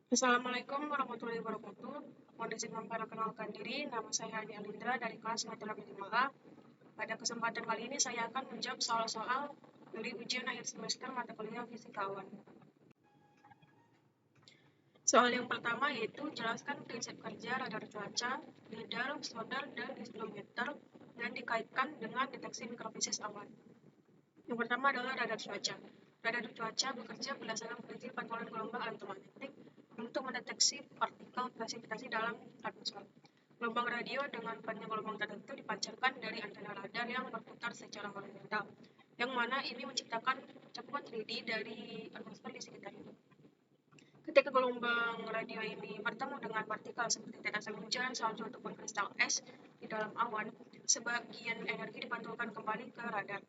Assalamualaikum warahmatullahi wabarakatuh. Mohon izin memperkenalkan diri, nama saya Hani Alindra dari kelas Metodologi 5A. Pada kesempatan kali ini saya akan menjawab soal-soal dari ujian akhir semester mata kuliah Fisika Awan. Soal yang pertama yaitu jelaskan prinsip kerja radar cuaca, lidar, sonar, dan instrumeter dan dikaitkan dengan deteksi mikrofisis awan. Yang pertama adalah radar cuaca. Radar cuaca bekerja berdasarkan prinsip pantulan gelombang elektromagnetik untuk mendeteksi partikel presipitasi dalam atmosfer. Gelombang radio dengan panjang gelombang tertentu dipancarkan dari antena radar yang berputar secara horizontal, yang mana ini menciptakan cakupan 3D dari atmosfer di sekitarnya. Ketika gelombang radio ini bertemu dengan partikel seperti tetesan hujan, salju, ataupun kristal es di dalam awan, sebagian energi dipantulkan kembali ke radar.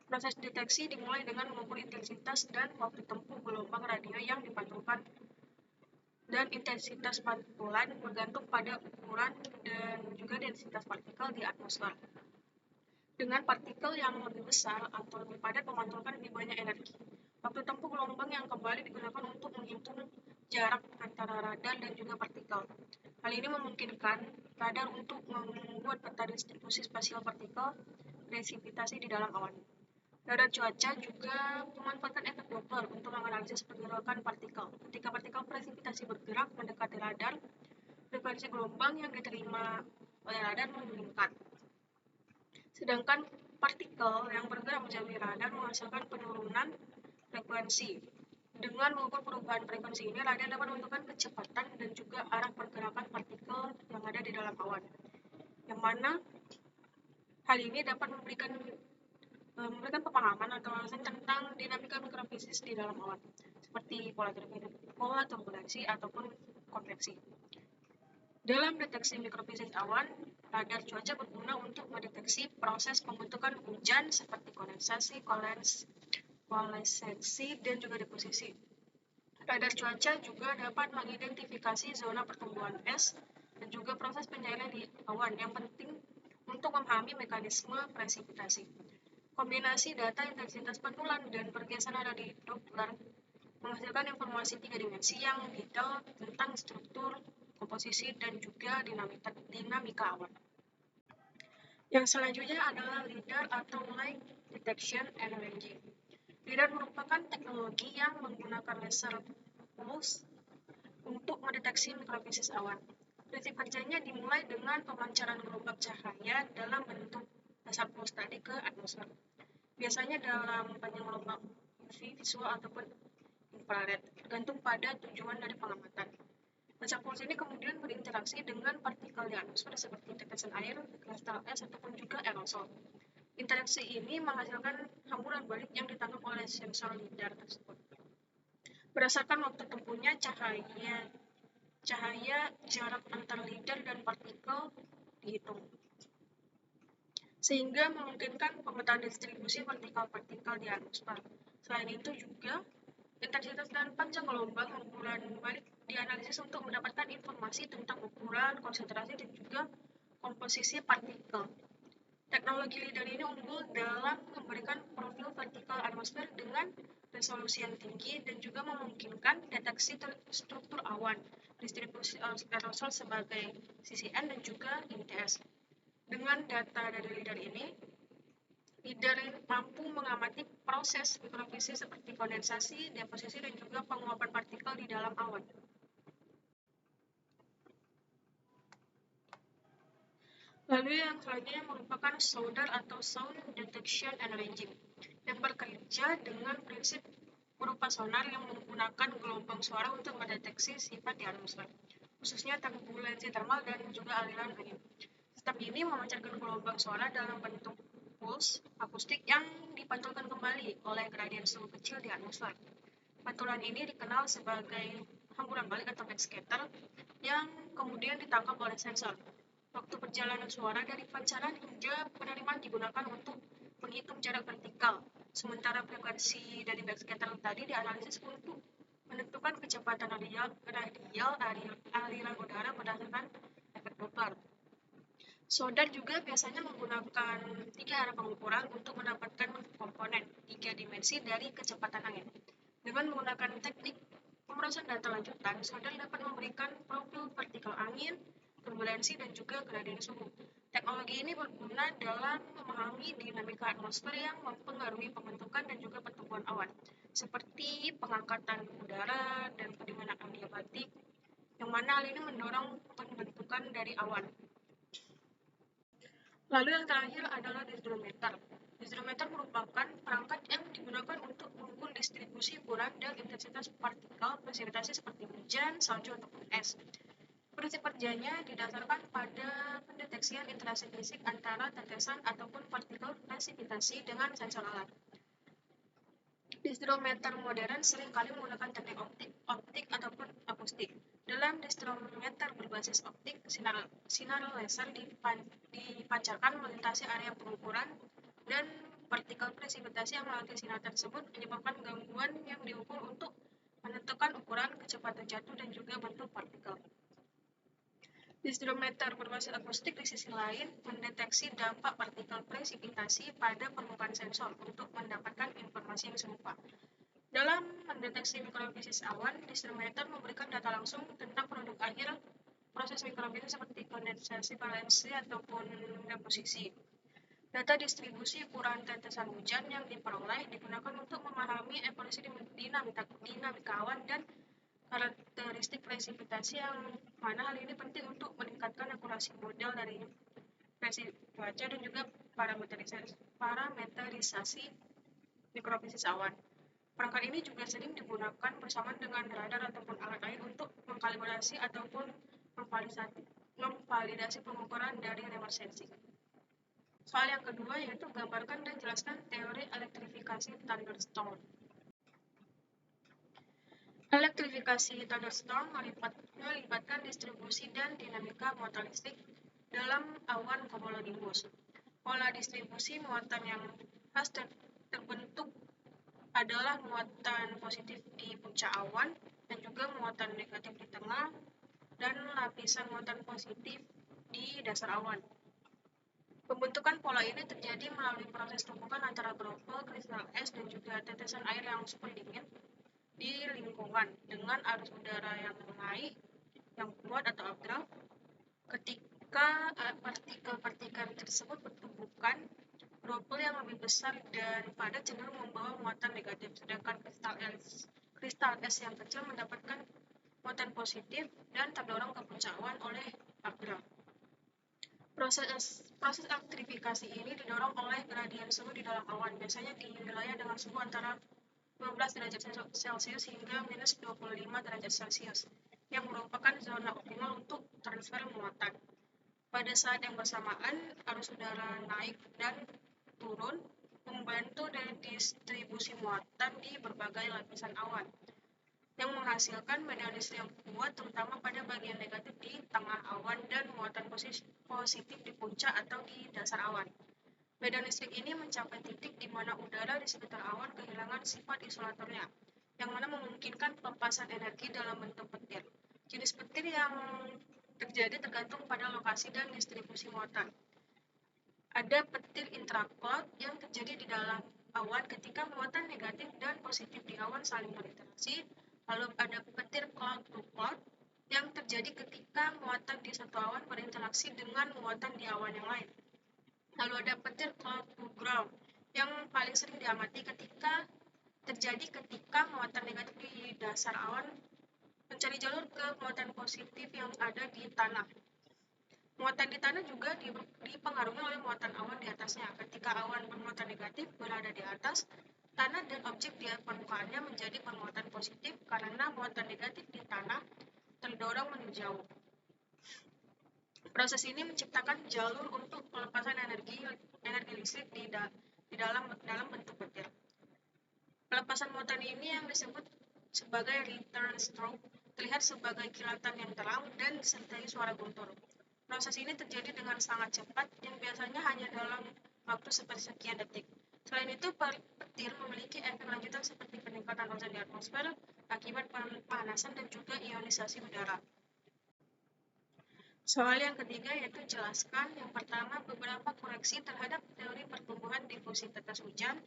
Proses deteksi dimulai dengan mengukur intensitas dan waktu tempuh gelombang radio yang dipantulkan, dan intensitas pantulan bergantung pada ukuran dan juga densitas partikel di atmosfer. Dengan partikel yang lebih besar atau lebih padat memantulkan lebih banyak energi. Waktu tempuh gelombang yang kembali digunakan untuk menghitung jarak antara radar dan juga partikel. Hal ini memungkinkan radar untuk membuat peta distribusi spasial partikel presipitasi di dalam awan. Radar cuaca juga memanfaatkan efek Doppler untuk menganalisis pergerakan partikel. Ketika partikel presipitasi bergerak mendekati radar, frekuensi gelombang yang diterima oleh radar meningkat. Sedangkan partikel yang bergerak menjauhi radar menghasilkan penurunan frekuensi. Dengan mengukur perubahan frekuensi ini, radar dapat menentukan kecepatan dan juga arah pergerakan partikel yang ada di dalam awan. Yang mana hal ini dapat memberikan pemahaman atau wawasan tentang dinamika mikrofisis di dalam awan, seperti pola turbulence ataupun konveksi. Dalam deteksi mikrofisis awan, radar cuaca berguna untuk mendeteksi proses pembentukan hujan seperti kondensasi, koalescensi, dan juga deposisi. Radar cuaca juga dapat mengidentifikasi zona pertumbuhan es dan juga proses pencairan di awan yang penting untuk memahami mekanisme presipitasi. Kombinasi data intensitas pantulan dan pergeseran radar Doppler menghasilkan informasi 3 dimensi yang detail tentang struktur, komposisi, dan juga dinamika awan. Yang selanjutnya adalah LIDAR atau Light Detection and Ranging. LIDAR merupakan teknologi yang menggunakan laser pulse untuk mendeteksi mikrofisis awan. Prinsip kerjanya dimulai dengan pemancaran gelombang cahaya dalam bentuk laser pulse tadi ke atmosfer. Biasanya dalam panjang gelombang UV, visual, ataupun infrared, tergantung pada tujuan dari pengamatan. Laser pulse ini kemudian berinteraksi dengan partikel di atmosfer seperti tetesan air, kristal es, ataupun juga aerosol. Interaksi ini menghasilkan hamburan balik yang ditangkap oleh sensor LIDAR tersebut. Berdasarkan waktu tempuhnya cahaya jarak antar LIDAR dan partikel dihitung, sehingga memungkinkan pemetaan distribusi partikel di atmosfer. Selain itu juga, intensitas dan panjang gelombang hamburan balik dianalisis untuk mendapatkan informasi tentang ukuran, konsentrasi, dan juga komposisi partikel. Teknologi LIDAR ini unggul dalam memberikan profil vertikal atmosfer dengan resolusi yang tinggi dan juga memungkinkan deteksi struktur awan, distribusi aerosol sebagai CCN dan juga ITS. Dengan data dari LIDAR ini, LIDAR mampu mengamati proses mikrofisis seperti kondensasi, deposisi, dan juga penguapan partikel di dalam awan. Lalu yang selanjutnya merupakan sonar atau sound detection and ranging, yang bekerja dengan prinsip berupa sonar yang menggunakan gelombang suara untuk mendeteksi sifat di atmosfer, khususnya turbulensi termal dan juga aliran angin. Sistem ini memancarkan gelombang suara dalam bentuk pulse akustik yang dipantulkan kembali oleh gradien suhu kecil di atmosfer. Pantulan ini dikenal sebagai hamburan balik atau backscatter yang kemudian ditangkap oleh sensor. Waktu perjalanan suara dari pancaran hingga penerimaan digunakan untuk menghitung jarak vertikal, sementara frekuensi dari backscatter tadi dianalisis untuk menentukan kecepatan radial aliran udara berdasarkan efek Doppler. Sonar juga biasanya menggunakan 3 arah pengukuran untuk mendapatkan komponen 3 dimensi dari kecepatan angin. Dengan menggunakan teknik pemrosesan data lanjutan, solder dapat memberikan profil partikel angin, turbulensi, dan juga gradien suhu. Teknologi ini berguna dalam memahami dinamika atmosfer yang mempengaruhi pembentukan dan juga pertumbuhan awan, seperti pengangkatan udara dan pendinginan adiabatik, yang mana hal ini mendorong pembentukan dari awan. Lalu yang terakhir adalah dendrometer. Dendrometer merupakan perangkat yang digunakan untuk mengukur distribusi ukuran dan intensitas partikel presipitasi seperti hujan, salju, ataupun es. Prinsip kerjanya didasarkan pada pendeteksian interaksi fisik antara tetesan ataupun partikel presipitasi dengan sensor alat. Dendrometer modern seringkali menggunakan teknik optik ataupun akustik. Dalam dendrometer berbasis optik, sinar laser dipancarkan melintasi area pengukuran dan partikel presipitasi yang melewati sinar tersebut menyebabkan gangguan yang diukur untuk menentukan ukuran, kecepatan jatuh, dan juga bentuk partikel. Dendrometer berbasis akustik di sisi lain mendeteksi dampak partikel presipitasi pada permukaan sensor untuk mendapatkan informasi yang serupa. Dalam mendeteksi mikrofisis awan, dendrometer memberikan data langsung tentang produk akhir proses mikrofisis seperti kondensasi, valensi, ataupun deposisi. Data distribusi ukuran tetesan hujan yang diperoleh digunakan untuk memahami evolusi dinamika awan dan karakteristik presipitasi, yang mana hal ini penting untuk meningkatkan akurasi model dari cuaca dan juga parameterisasi mikrofisis awan. Perangkat ini juga sering digunakan bersama dengan radar ataupun alat lain untuk mengkalibrasi ataupun memvalidasi pengukuran dari remote sensing. Soal yang kedua yaitu gambarkan dan jelaskan teori elektrifikasi thunderstorm. Elektrifikasi thunderstorm melibatkan distribusi dan dinamika muatan listrik dalam awan cumulonimbus. Pola distribusi muatan yang khas terbentuk adalah muatan positif di puncak awan dan juga muatan negatif di tengah dan lapisan muatan positif di dasar awan. Pembentukan pola ini terjadi melalui proses tumpukan antara droplet, kristal es, dan juga tetesan air yang super dingin di lingkungan dengan arus udara yang naik, yang kuat atau updraft. Ketika partikel-partikel tersebut bertumbukan, droplet yang lebih besar daripada cenderung membawa muatan negatif, sedangkan kristal es yang kecil mendapatkan muatan positif dan terdorong ke puncak awan oleh updraft. Proses elektrifikasi ini didorong oleh gradien suhu di dalam awan, biasanya di wilayah dengan suhu antara 12 derajat Celcius hingga minus 25 derajat Celcius, yang merupakan zona optimal untuk transfer muatan. Pada saat yang bersamaan, arus udara naik dan turun membantu dari distribusi muatan di berbagai lapisan awan, yang menghasilkan medan listrik yang kuat terutama pada bagian negatif di tengah awan dan muatan positif di puncak atau di dasar awan. Medan listrik ini mencapai titik di mana udara di sekitar awan kehilangan sifat isolatornya, yang mana memungkinkan pelepasan energi dalam bentuk petir. Jenis petir yang terjadi tergantung pada lokasi dan distribusi muatan. Ada petir intracloud yang terjadi di dalam awan ketika muatan negatif dan positif di awan saling berinteraksi. Lalu ada petir cloud to cloud yang terjadi ketika muatan di satu awan berinteraksi dengan muatan di awan yang lain. Lalu ada petir cloud to ground yang paling sering diamati terjadi ketika muatan negatif di dasar awan mencari jalur ke muatan positif yang ada di tanah. Muatan di tanah juga dipengaruhi oleh muatan awan di atasnya. Ketika awan bermuatan negatif berada di atas, tanah dan objek di permukaannya menjadi bermuatan positif karena muatan negatif di tanah terdorong menjauh. Proses ini menciptakan jalur untuk pelepasan energi listrik di dalam bentuk petir. Pelepasan muatan ini yang disebut sebagai return stroke terlihat sebagai kilatan yang terang dan disertai suara guntur. Proses ini terjadi dengan sangat cepat yang biasanya hanya dalam waktu sepersekian detik. Selain itu, petir memiliki efek lanjutan seperti peningkatan ozon di atmosfer akibat pemanasan dan juga ionisasi udara. Soal yang ketiga yaitu jelaskan yang pertama beberapa koreksi terhadap teori pertumbuhan difusi tetes hujan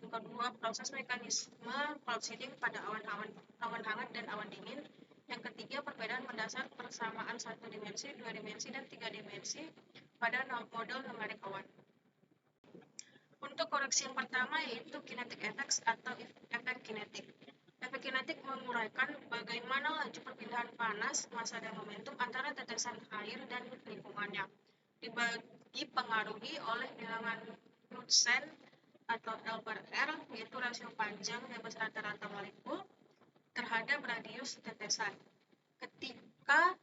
Yang kedua, proses mekanisme cloud seeding pada awan hangat dan awan dingin. Yang ketiga, perbedaan mendasar persamaan 1 dimensi, 2 dimensi, dan 3 dimensi pada model numerik awan. Untuk koreksi yang pertama yaitu kinetic effects atau efek kinetik. Efek kinetik menguraikan bagaimana laju perpindahan panas, massa dan momentum antara tetesan air dan lingkungannya. Dipengaruhi oleh bilangan Knudsen atau L per R, yaitu rasio panjang bebas rata-rata molekul terhadap radius tetesan. Ketika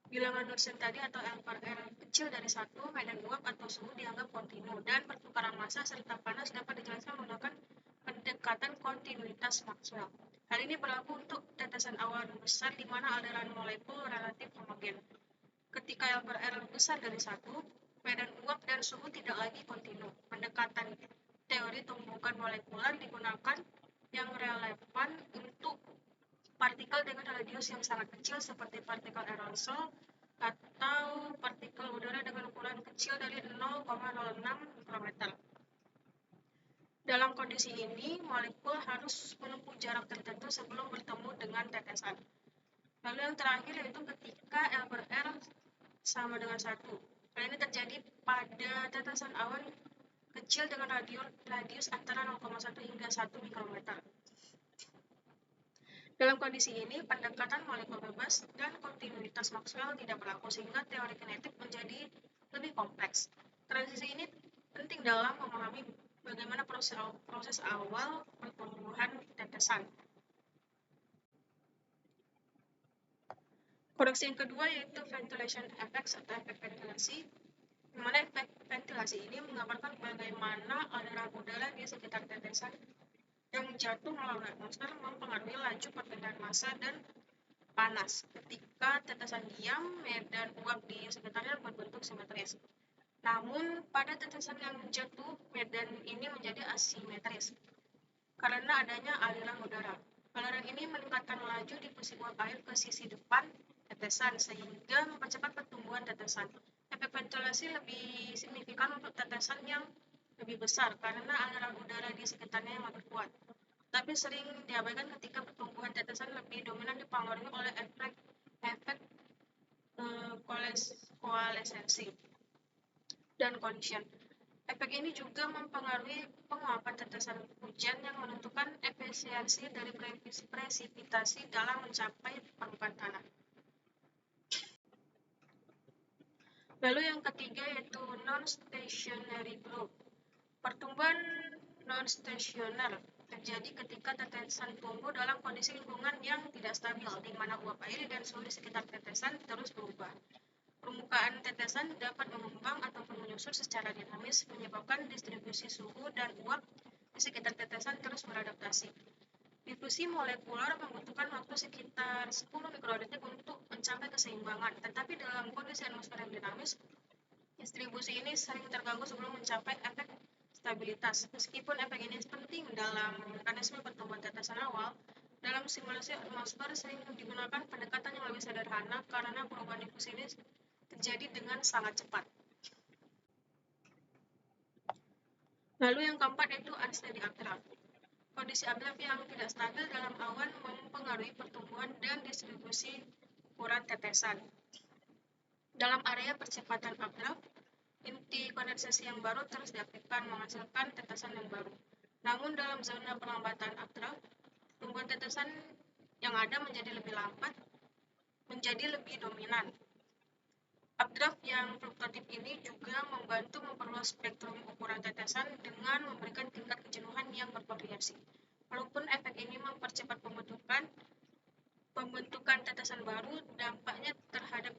bilangan Knudsen tadi atau L per R kecil dari 1, medan uap atau suhu dianggap kontinu, dan pertukaran massa serta panas dapat dijelaskan menggunakan pendekatan kontinuitas Maxwell. Hal ini berlaku untuk tetesan awan besar di mana aliran molekul relatif homogen. Ketika L per R besar dari 1, medan uap dan suhu tidak lagi kontinu. Pendekatan teori tumbukan molekuler digunakan yang relevan untuk partikel dengan radius yang sangat kecil seperti partikel aerosol atau partikel udara dengan ukuran kecil dari 0,06 mikrometer. Dalam kondisi ini, molekul harus menempuh jarak tertentu sebelum bertemu dengan tetesan. Lalu yang terakhir yaitu ketika L per R sama dengan 1. Hal ini terjadi pada tetesan awan kecil dengan radius antara 0,1 hingga 1 mikrometer. Dalam kondisi ini, pendekatan molekul bebas dan kontinuitas Maxwell tidak berlaku sehingga teori kinetik menjadi lebih kompleks. Transisi ini penting dalam memahami bagaimana proses awal pertumbuhan tetesan. Koreksi yang kedua yaitu ventilation effects atau efek ventilasi. Di mana efek ventilasi ini menggambarkan bagaimana aliran udara di sekitar tetesan yang jatuh melalui atmosfer mempengaruhi laju perpindahan massa dan panas. Ketika tetesan diam, medan uap di sekitarnya berbentuk simetris. Namun, pada tetesan yang jatuh, medan ini menjadi asimetris karena adanya aliran udara. Aliran ini meningkatkan laju difusi uap air ke sisi depan tetesan sehingga mempercepat pertumbuhan tetesan. Efek ventilasi lebih signifikan untuk tetesan yang lebih besar karena aliran udara di sekitarnya yang lebih kuat. Tapi sering diabaikan ketika pertumbuhan tetesan lebih dominan dipengaruhi oleh efek koalesensi dan collision. Efek ini juga mempengaruhi penguapan tetesan hujan yang menentukan efisiensi dari presipitasi dalam mencapai permukaan tanah. Lalu yang ketiga yaitu non-stationary growth. Pertumbuhan non-stasioner terjadi ketika tetesan tumbuh dalam kondisi lingkungan yang tidak stabil, di mana uap air dan suhu di sekitar tetesan terus berubah. Permukaan tetesan dapat mengembang ataupun menyusut secara dinamis, menyebabkan distribusi suhu dan uap di sekitar tetesan terus beradaptasi. Difusi molekuler membutuhkan waktu sekitar 10 mikrodetik untuk mencapai keseimbangan, tetapi dalam kondisi atmosfer yang dinamis, distribusi ini sering terganggu sebelum mencapai efek stabilitas. Meskipun efek ini penting dalam mekanisme pertumbuhan tetesan awal, dalam simulasi atmosfer sering digunakan pendekatan yang lebih sederhana karena perubahan difusi ini terjadi dengan sangat cepat. Lalu yang keempat yaitu unsteady updraft. Kondisi updraft yang tidak stabil dalam awan mempengaruhi pertumbuhan dan distribusi ukuran tetesan. Dalam area percepatan updraft, inti kondensasi yang baru terus diaktifkan menghasilkan tetesan yang baru. Namun dalam zona perlambatan updraft, pertumbuhan tetesan yang ada menjadi lebih lambat, menjadi lebih dominan. Updraft yang fluktuatif ini juga membantu memperluas spektrum ukuran tetesan dengan memberikan tingkat kejenuhan yang bervariasi. Walaupun efek ini mempercepat pembentukan tetesan baru, dampaknya terhadap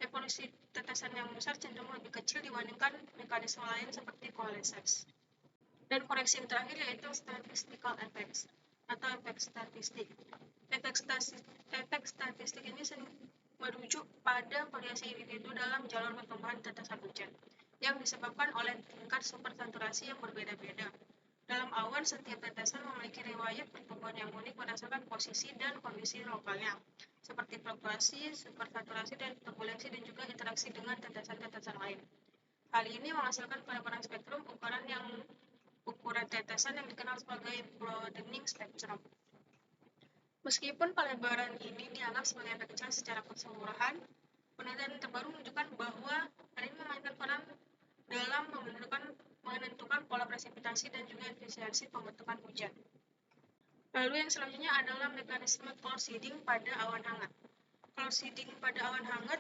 evolusi tetesan yang besar cenderung lebih kecil dibandingkan mekanisme lain seperti coalescence. Dan koreksi yang terakhir yaitu statistical effects atau efek statistik. Efek statistik ini merujuk pada variasi individu dalam jalur pertumbuhan tetesan hujan yang disebabkan oleh tingkat supersaturasi yang berbeda-beda. Dalam awan, setiap tetesan memiliki riwayat pertumbuhan yang unik berdasarkan posisi dan kondisi lokalnya, seperti fluktuasi, supersaturasi, dan turbulensi, dan juga interaksi dengan tetesan-tetesan lain. Hal ini menghasilkan pelebaran spektrum ukuran yang ukuran tetesan yang dikenal sebagai broadening spectrum. Meskipun pelebaran ini dianggap sebagai efek kecil secara keseluruhan, penelitian terbaru menunjukkan bahwa hal ini memainkan peran dalam menentukan pola presipitasi dan juga efisiensi pembentukan hujan. Lalu yang selanjutnya adalah mekanisme cloud seeding pada awan hangat. Cloud seeding pada awan hangat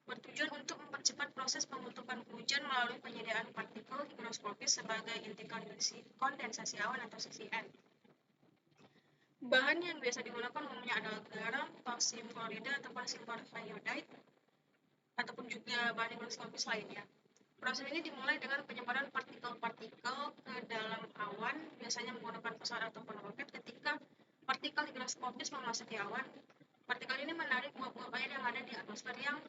bertujuan untuk mempercepat proses pembentukan hujan melalui penyediaan partikel higroskopis sebagai inti kondensasi awan atau CCN. Bahan yang biasa digunakan umumnya adalah garam, kalsium klorida atau kalsium iodide, ataupun juga bahan higroskopis lainnya. Proses ini dimulai dengan penyebaran partikel-partikel ke dalam awan, biasanya menggunakan pesawat ataupun roket. Ketika partikel higroskopis memasuki awan, partikel ini menarik uap-uap air yang ada di atmosfer yang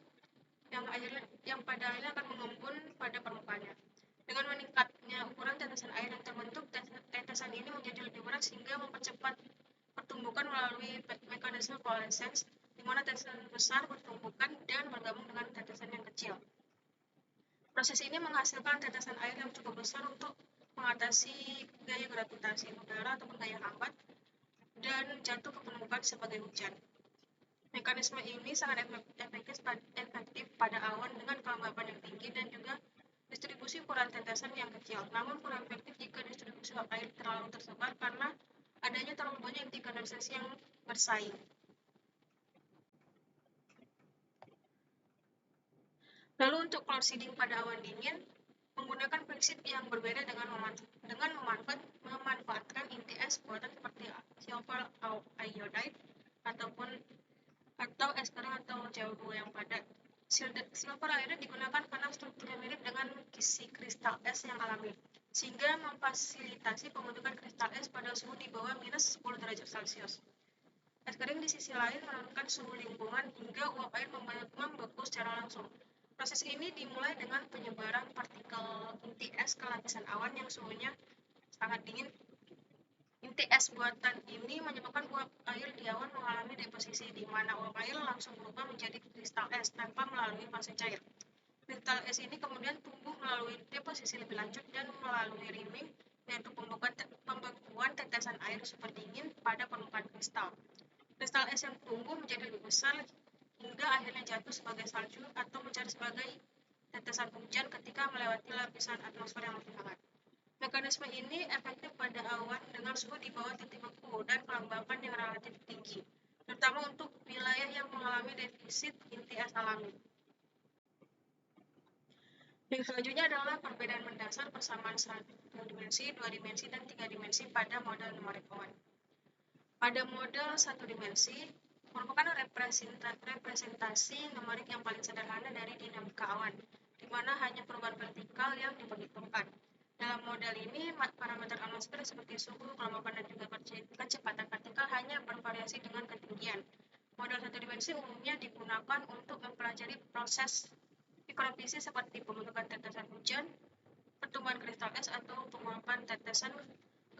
pada akhirnya akan mengembun pada permukaannya. Dengan meningkatnya ukuran tetesan air yang terbentuk, tetesan ini menjadi lebih berat sehingga mempercepat pertumbukan melalui mekanisme fluorescence, di mana tetesan besar bertumbukan dan bergabung dengan tetesan yang kecil. Proses ini menghasilkan tetesan air yang cukup besar untuk mengatasi gaya gravitasi udara ataupun gaya hambat dan jatuh ke permukaan sebagai hujan. Mekanisme ini sangat efektif pada awan dengan kelembapan yang tinggi dan juga distribusi ukuran tetesan yang kecil, namun kurang efektif jika distribusi uap air terlalu tersebar karena adanya terlalu banyak inti kondensasi yang bersaing. Lalu untuk cloud seeding pada awan dingin, menggunakan prinsip yang berbeda dengan memanfaatkan inti es buatan seperti silver iodide atau es kering atau CO2 yang padat. Silver iodide digunakan karena strukturnya mirip dengan kristal es yang alami, sehingga memfasilitasi pembentukan kristal es pada suhu di bawah minus 10 derajat Celcius. Es kering di sisi lain menurunkan suhu lingkungan hingga uap air membeku secara langsung. Proses ini dimulai dengan penyebaran partikel inti es ke lapisan awan yang suhunya sangat dingin. Inti es buatan ini menyebabkan uap air di awan mengalami deposisi, di mana uap air langsung berubah menjadi kristal es tanpa melalui fase cair. Kristal es ini kemudian tumbuh melalui deposisi lebih lanjut dan melalui riming, yaitu pembekuan tetesan air super dingin pada permukaan kristal. Kristal es yang tumbuh menjadi lebih besar hingga akhirnya jatuh sebagai salju atau mencari sebagai tetesan hujan ketika melewati lapisan atmosfer yang lebih hangat. Mekanisme ini efektif pada awan dengan suhu di bawah titik beku dan kelembapan yang relatif tinggi, terutama untuk wilayah yang mengalami defisit inti es alami. Yang selanjutnya adalah perbedaan mendasar persamaan 1 dimensi, 2 dimensi, dan 3 dimensi pada model numerik awan. Pada model 1 dimensi, merupakan representasi numerik yang paling sederhana dari dinamika awan, di mana hanya perubahan vertikal yang diperhitungkan. Dalam model ini, parameter atmosfer seperti suhu, kelembapan, dan juga kecepatan vertikal hanya bervariasi dengan ketinggian. Model 1 dimensi umumnya digunakan untuk mempelajari proses mikrofisik seperti pembentukan tetesan hujan, pertumbuhan kristal es, atau penguapan tetesan.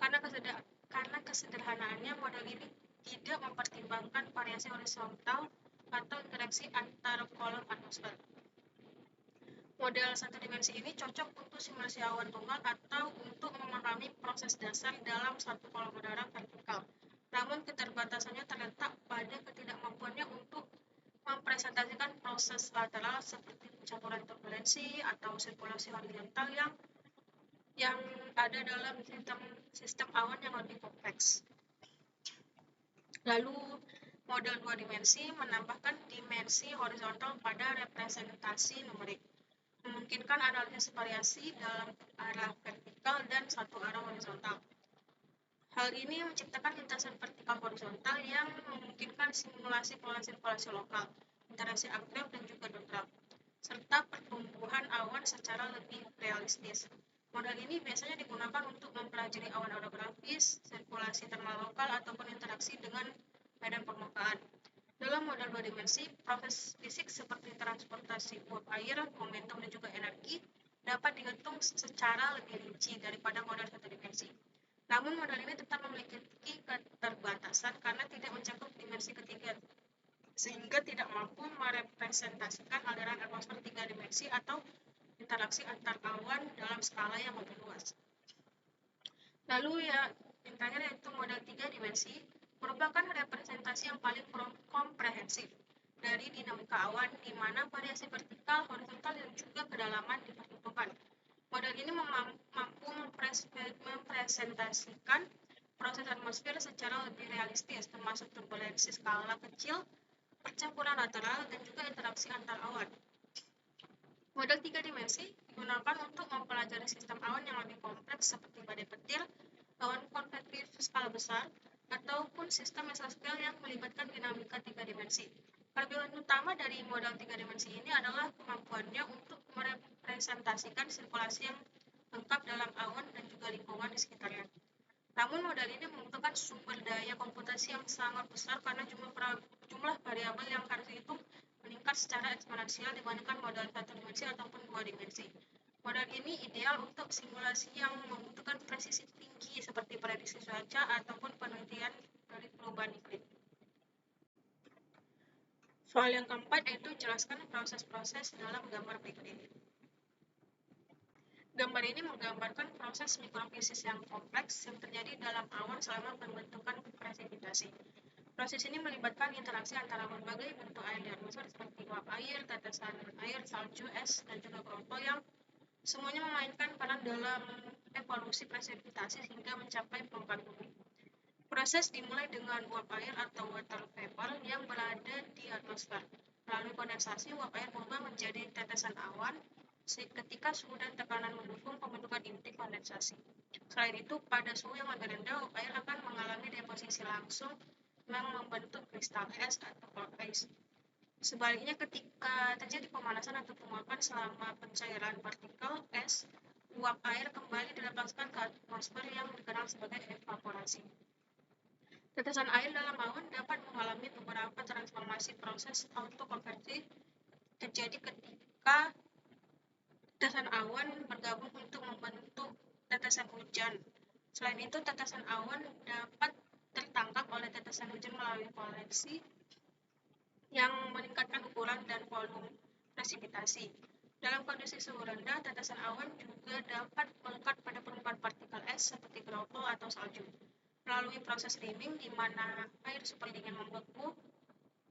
Karena kesederhanaannya, model ini tidak mempertimbangkan variasi horizontal atau interaksi antar kolom atmosfer. Model 1 dimensi ini cocok untuk simulasi awan tunggal atau untuk memahami proses dasar dalam satu kolom udara vertikal. Namun keterbatasannya terletak pada ketidakmampuannya untuk mempresentasikan proses lateral seperti pencampuran turbulensi atau sirkulasi horizontal yang ada dalam sistem awan yang lebih kompleks. Lalu, model 2 dimensi menambahkan dimensi horizontal pada representasi numerik, memungkinkan analisis variasi dalam arah vertikal dan satu arah horizontal. Hal ini menciptakan lintasan vertikal horizontal yang memungkinkan simulasi pola-sirkulasi lokal, interaksi akrab dan juga dongkrak, serta pertumbuhan awan secara lebih realistis. Model ini biasanya digunakan untuk mempelajari awan orografis, sirkulasi termal lokal, ataupun interaksi dengan medan permukaan. Dalam model 2 dimensi, proses fisik seperti transportasi uap air, momentum, dan juga energi dapat dihitung secara lebih rinci daripada model 1 dimensi. Namun model ini tetap memiliki keterbatasan karena tidak mencakup dimensi ketiga, sehingga tidak mampu merepresentasikan aliran atmosfer 3 dimensi atau interaksi antar awan dalam skala yang lebih luas. Lalu yang terakhir yaitu model 3 dimensi, merupakan representasi yang paling komprehensif dari dinamika awan, di mana variasi vertikal, horizontal, dan juga kedalaman diperhitungkan. Model ini mampu mempresentasikan proses atmosfer secara lebih realistis, termasuk turbulensi skala kecil, percampuran lateral, dan juga interaksi antar awan. Model 3 dimensi digunakan untuk mempelajari sistem awan yang lebih kompleks seperti badai petir, awan konvektif skala besar, ataupun sistem mesoscale yang melibatkan dinamika 3 dimensi. Kelebihan utama dari model 3 dimensi ini adalah kemampuannya untuk merepresentasikan sirkulasi yang lengkap dalam awan dan juga lingkungan di sekitarnya. Namun model ini membutuhkan sumber daya komputasi yang sangat besar karena jumlah variabel yang harus dihitung meningkat secara eksponensial dibandingkan model 1 dimensi ataupun 2 dimensi. Model ini ideal untuk simulasi yang membutuhkan presisi tinggi seperti prediksi cuaca ataupun penelitian dari perubahan iklim. Soal yang keempat yaitu jelaskan proses-proses dalam gambar berikut ini. Gambar ini menggambarkan proses mikrofisik yang kompleks yang terjadi dalam awan selama pembentukan presipitasi. Proses ini melibatkan interaksi antara berbagai bentuk air di atmosfer seperti uap air, tetesan air, salju, es, dan juga krompol yang semuanya memainkan peran dalam evolusi presipitasi hingga mencapai permukaan bumi. Proses dimulai dengan uap air atau water vapor yang berada di atmosfer. Melalui kondensasi, uap air berubah menjadi tetesan awan ketika suhu dan tekanan mendukung pembentukan inti kondensasi. Selain itu, pada suhu yang lebih rendah, uap air akan mengalami deposisi langsung yang membentuk kristal es atau cloud ice. Sebaliknya, ketika terjadi pemanasan atau penguapan selama pencairan partikel es, uap air kembali dilepaskan ke atmosfer yang dikenal sebagai evaporasi. Tetesan air dalam awan dapat mengalami beberapa transformasi. Proses autokonversi terjadi ketika tetesan awan bergabung untuk membentuk tetesan hujan. Selain itu, tetesan awan dapat tertangkap oleh tetesan hujan melalui koleksi yang meningkatkan ukuran dan volume presipitasi. Dalam kondisi suhu rendah, tetesan awan juga dapat melekat pada permukaan partikel es seperti krompol atau salju. Melalui proses riming, di mana air super dingin membeku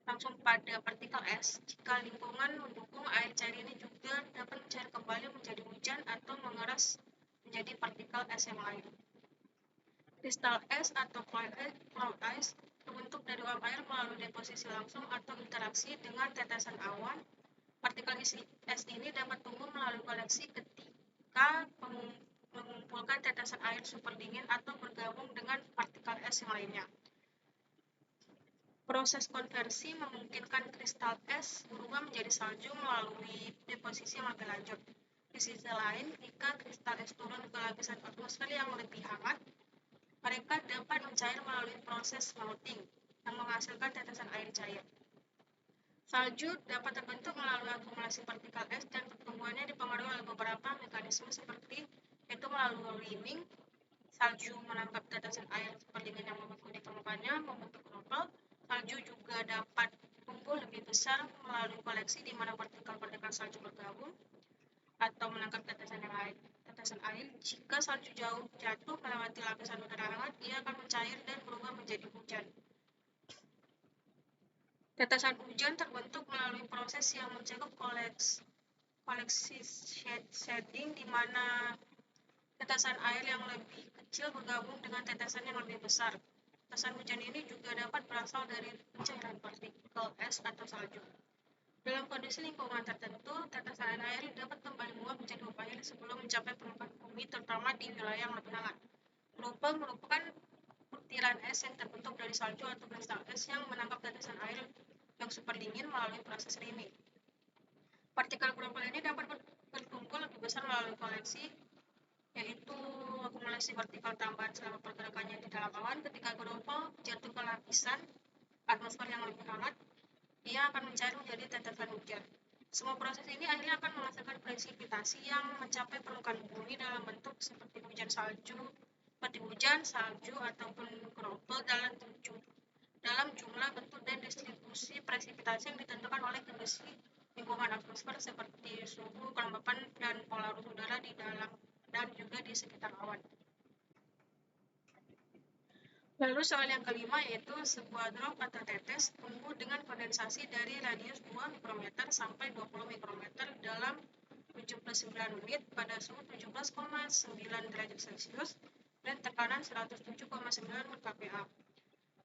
langsung pada partikel es, jika lingkungan mendukung, air cair ini juga dapat mencair kembali menjadi hujan atau mengeras menjadi partikel es yang lain. Kristal es atau cloud ice terbentuk dari uap air melalui deposisi langsung atau interaksi dengan tetesan awan. Partikel es ini dapat tumbuh melalui koleksi ketika mengumpulkan tetesan air super dingin atau bergabung dengan partikel es yang lainnya. Proses konversi memungkinkan kristal es berubah menjadi salju melalui deposisi yang lebih lanjut. Di sisi lain, jika kristal es turun ke lapisan atmosfer yang lebih hangat, mereka dapat mencair melalui proses melting yang menghasilkan tetesan air cair. Salju dapat terbentuk melalui akumulasi partikel es dan pertumbuhannya dipengaruhi oleh beberapa mekanisme seperti yaitu melalui riming. Salju menangkap tetesan air super dingin yang membeku di permukaannya, membentuk krompol. Salju juga dapat tumbuh lebih besar melalui koleksi di mana partikel-partikel salju bergabung atau menangkap tetesan air. Jika salju jatuh melewati lapisan udara hangat, ia akan mencair dan berubah menjadi hujan. Tetesan hujan terbentuk melalui proses yang mencakup koleksi shedding, di mana tetesan air yang lebih kecil bergabung dengan tetesan yang lebih besar. Tetesan hujan ini juga dapat berasal dari pencairan partikel es atau salju. Dalam kondisi lingkungan tertentu, tetesan air dapat kembali menguap menjadi uap air sebelum mencapai permukaan bumi, terutama di wilayah yang lebih hangat. Krompol merupakan butiran es yang terbentuk dari salju atau kristal es yang menangkap tetesan air yang super dingin melalui proses riming. Partikel krompol ini dapat berkumpul lebih besar melalui koleksi, yaitu akumulasi vertikal tambahan selama pergerakannya di dalam awan. Ketika krompol jatuh ke lapisan atmosfer yang lebih hangat, ia akan mencair menjadi tetesan hujan. Semua proses ini akhirnya akan menghasilkan presipitasi yang mencapai permukaan bumi dalam bentuk seperti hujan salju, ataupun krompol dalam jumlah, bentuk, dan distribusi presipitasi yang ditentukan oleh kondisi lingkungan atmosfer seperti suhu, kelembapan, dan polarus udara di dalam dan juga di sekitar awan. Lalu soal yang kelima yaitu sebuah drop atau tetes tumbuh dengan kondensasi dari radius 2 mikrometer sampai 20 mikrometer dalam 79 menit pada suhu 17,9 derajat Celcius dan tekanan 107,9 kPa.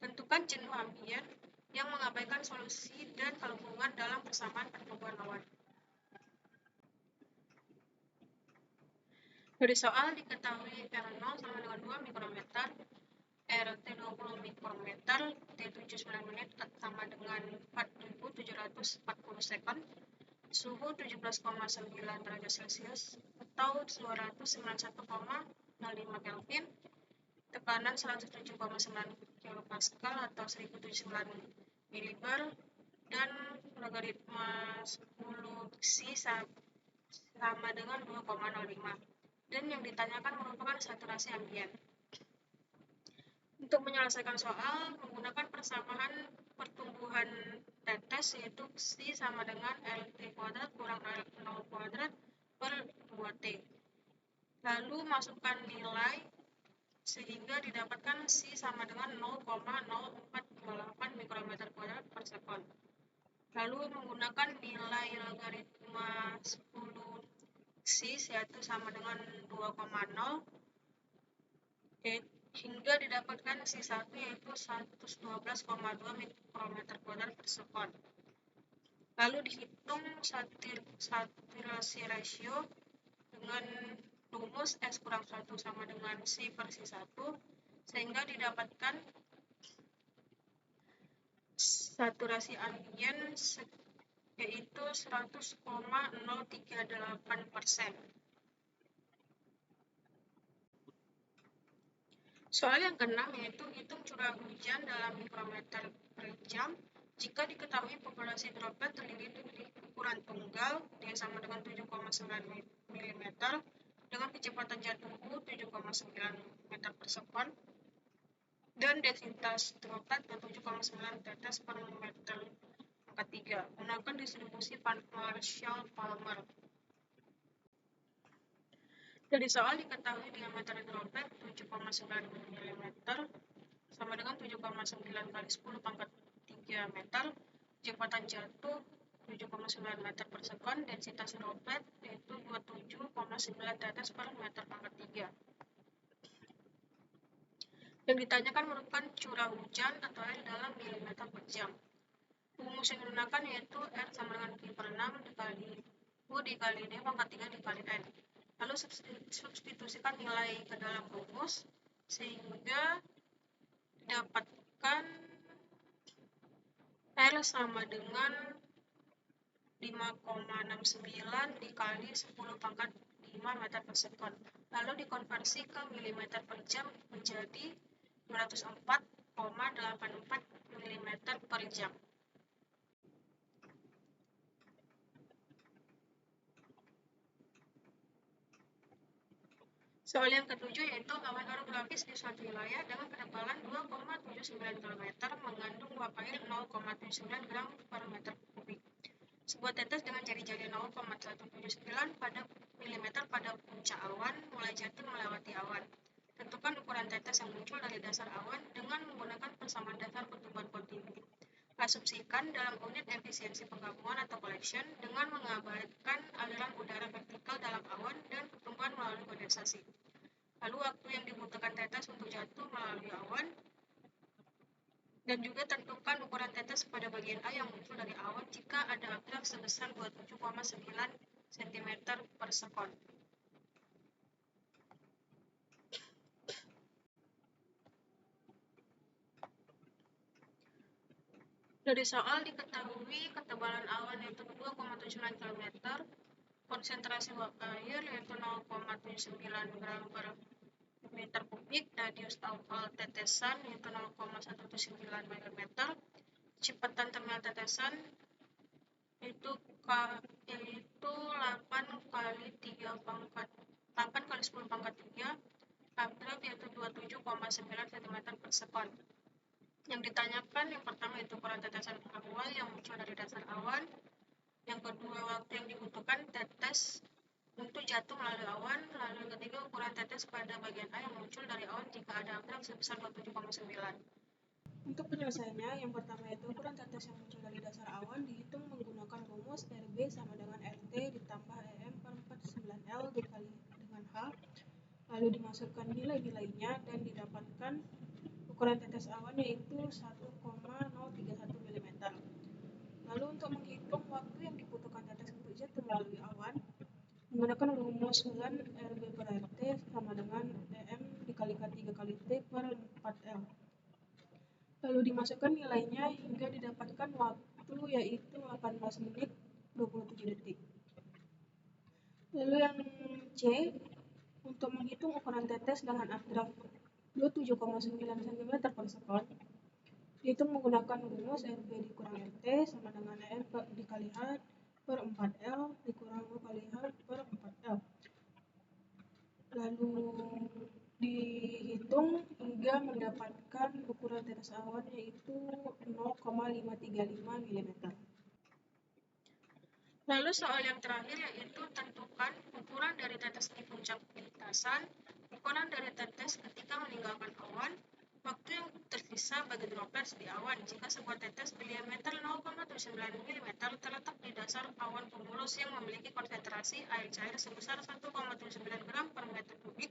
Tentukan jenuh ambien yang mengabaikan solusi dan kelembungan dalam persamaan pertumbuhan awan. Dari soal diketahui R0 sama dengan 2 mikrometer, RT 20 mikrometer, T79 menit sama dengan 4.740 second, suhu 17,9 derajat Celcius atau 291,05 Kelvin, tekanan 107,9 kilopascal atau 1079 milibar, dan logaritma 10 psi sama dengan 2,05. Dan yang ditanyakan merupakan saturasi ambien. Untuk menyelesaikan soal menggunakan persamaan pertumbuhan tetes yaitu psi sama dengan LT kuadrat kurang L0 kuadrat per 2T. Lalu masukkan nilai sehingga didapatkan psi sama dengan 0,0428 mikrometer kuadrat per sekon. Lalu menggunakan nilai logaritma 10 psi yaitu sama dengan 2,0 hingga didapatkan psi 1 yaitu 112,2 mikrometer kuadrat per sekon. Lalu dihitung saturasi ratio dengan rumus S kurang 1 sama dengan psi per psi 1 sehingga didapatkan saturasi ambien yaitu 100,038%. Soal yang keenam yaitu hitung curah hujan dalam mikrometer per jam jika diketahui populasi droplet terdiri dari ukuran tunggal yang sama dengan 7,9 mm dengan kecepatan jatuh 7,9 meter per sekon dan densitas droplet 7,9 tetes per meter pangkat 3. Gunakan distribusi Marshall-Palmer. Dari soal diketahui diameter droplet 7,9 mm sama dengan 7,9 kali 10 pangkat 3 meter, kecepatan jatuh 7,9 meter per sekon, densitas droplet yaitu 27,9 tetes per meter pangkat 3. Yang ditanyakan merupakan curah hujan atau air dalam milimeter per jam. Rumus yang digunakan yaitu R sama dengan Q per 6 dikali U dikali D pangkat 3 dikali N. Lalu substitusikan nilai ke dalam rumus sehingga dapatkan R sama dengan 5,69 dikali 10 pangkat 5 meter per sekon. Lalu dikonversi ke milimeter per jam menjadi 204,84 mm per jam. Soal yang ketujuh yaitu awan orografis di suatu wilayah dengan ketebalan 2,79 km mengandung uap air 0,79 gram per meter kubik. Sebuah tetes dengan jari-jari 0,179 pada milimeter pada puncak awan mulai jatuh melewati awan. Tentukan ukuran tetes yang muncul dari dasar awan dengan menggunakan persamaan dasar pertumbuhan kontinu. Asumsikan dalam unit efisiensi penggabungan atau collection dengan mengabaikan aliran udara vertikal dalam awan dan pertumbuhan melalui kondensasi. Lalu waktu yang dibutuhkan tetes untuk jatuh melalui awan dan juga tentukan ukuran tetes pada bagian A yang muncul dari awan jika ada abrek sebesar 27,9 cm per sekon. Dari soal diketahui ketebalan awan yaitu 2,79 km, konsentrasi uap air yaitu 0,79 gram per meter kubik, radius awal tetesan yaitu 0,179 mm, kecepatan terminal tetesan yaitu 8 kali 10 pangkat 3, abrek yaitu 27,9 cm per sekon. Yang ditanyakan yang pertama itu ukuran tetesan awal yang muncul dari dasar awan, yang kedua waktu yang dibutuhkan tetes untuk jatuh melalui awan. Lalu yang ketiga, ukuran tetes pada bagian A yang muncul dari awan jika ada angka sebesar 27,9. Untuk penyelesaiannya, yang pertama itu ukuran tetes yang muncul dari dasar awan dihitung menggunakan rumus RB sama dengan RT ditambah EM per 49L dikali dengan H, lalu dimasukkan nilai-nilainya dan didapatkan ukuran tetes awan yaitu 1,031 mm. Lalu untuk menghitung waktu yang dibutuhkan tetes untuk jatuh melalui awan, menggunakan rumus ulan RB per RT sama dengan EM dikalikan 3 kali T per 4L. Lalu dimasukkan nilainya hingga didapatkan waktu yaitu 18 menit 27 detik. Lalu yang C, untuk menghitung ukuran tetes dengan abstrak 27,9 cm per sekon, dihitung menggunakan rumus RB dikurang RT sama dengan EM dikali H per 4L dikurang U kali H per 4L. Lalu dihitung hingga mendapatkan ukuran tetes awan yaitu 0,535 mm. Lalu soal yang terakhir yaitu tentukan ukuran dari tetes di puncak lintasan, ukuran dari tetes ketika meninggalkan awan, waktu yang tersisa bagi droplet di awan jika sebuah tetes berdiameter 0,79 mm terletak di dasar awan cumulus yang memiliki konsentrasi air cair sebesar 1,79 gram per meter kubik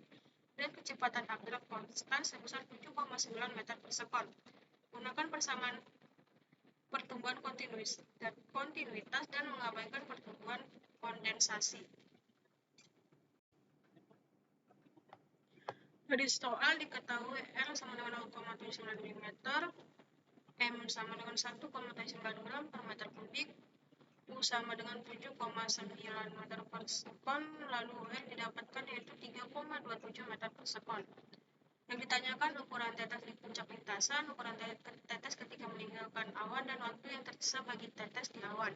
dan kecepatan abstrak konstan sebesar 7,9 meter per sekon. Gunakan persamaan pertumbuhan kontinuitas dan mengabaikan pertumbuhan kondensasi. Dari soal diketahui R sama dengan 0,79 mm, M sama dengan 1,9 gram per meter kubik, U sama dengan 7,9 meter per sekon, lalu N didapatkan yaitu 3,27 meter per sekon. Yang ditanyakan ukuran tetes di puncak lintasan, ukuran tetes ketika meninggalkan awan, dan waktu yang tersisa bagi tetes di awan.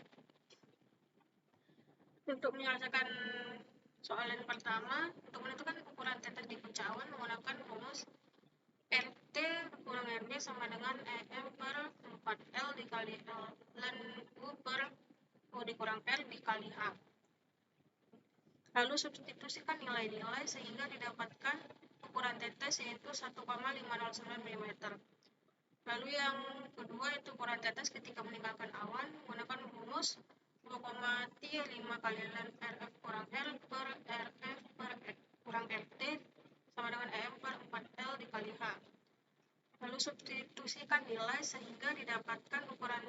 Untuk menyelesaikan soal yang pertama, untuk menentukan ukuran tetes di puncak awan menggunakan rumus RT kurang RB sama dengan EM per 4L dikali L dan U per U dikurang R dikali H. Lalu substitusikan nilai-nilai sehingga didapatkan ukuran tetes yaitu 1,509 mm. Lalu yang kedua itu ukuran tetes ketika meninggalkan awan menggunakan rumus 2,35 kali ln RF kurang L per RF per kurang RT sama dengan EM per 4L dikali H. Lalu substitusikan nilai sehingga didapatkan ukuran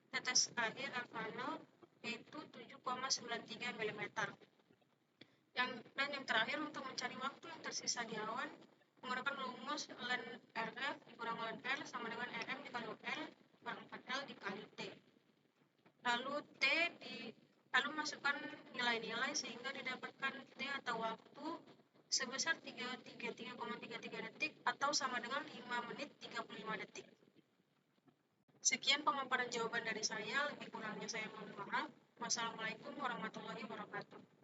tetes akhir final yaitu 7,93 mm. Dan yang terakhir, untuk mencari waktu yang tersisa di awan menggunakan rumus ln RF dikurang ln L sama dengan RM dikali L per 4L dikali T. Lalu masukkan nilai-nilai sehingga didapatkan T atau waktu sebesar 33,33 detik atau sama dengan 5 menit 35 detik. Sekian pemaparan jawaban dari saya, lebih kurangnya saya mohon maaf. Wassalamualaikum warahmatullahi wabarakatuh.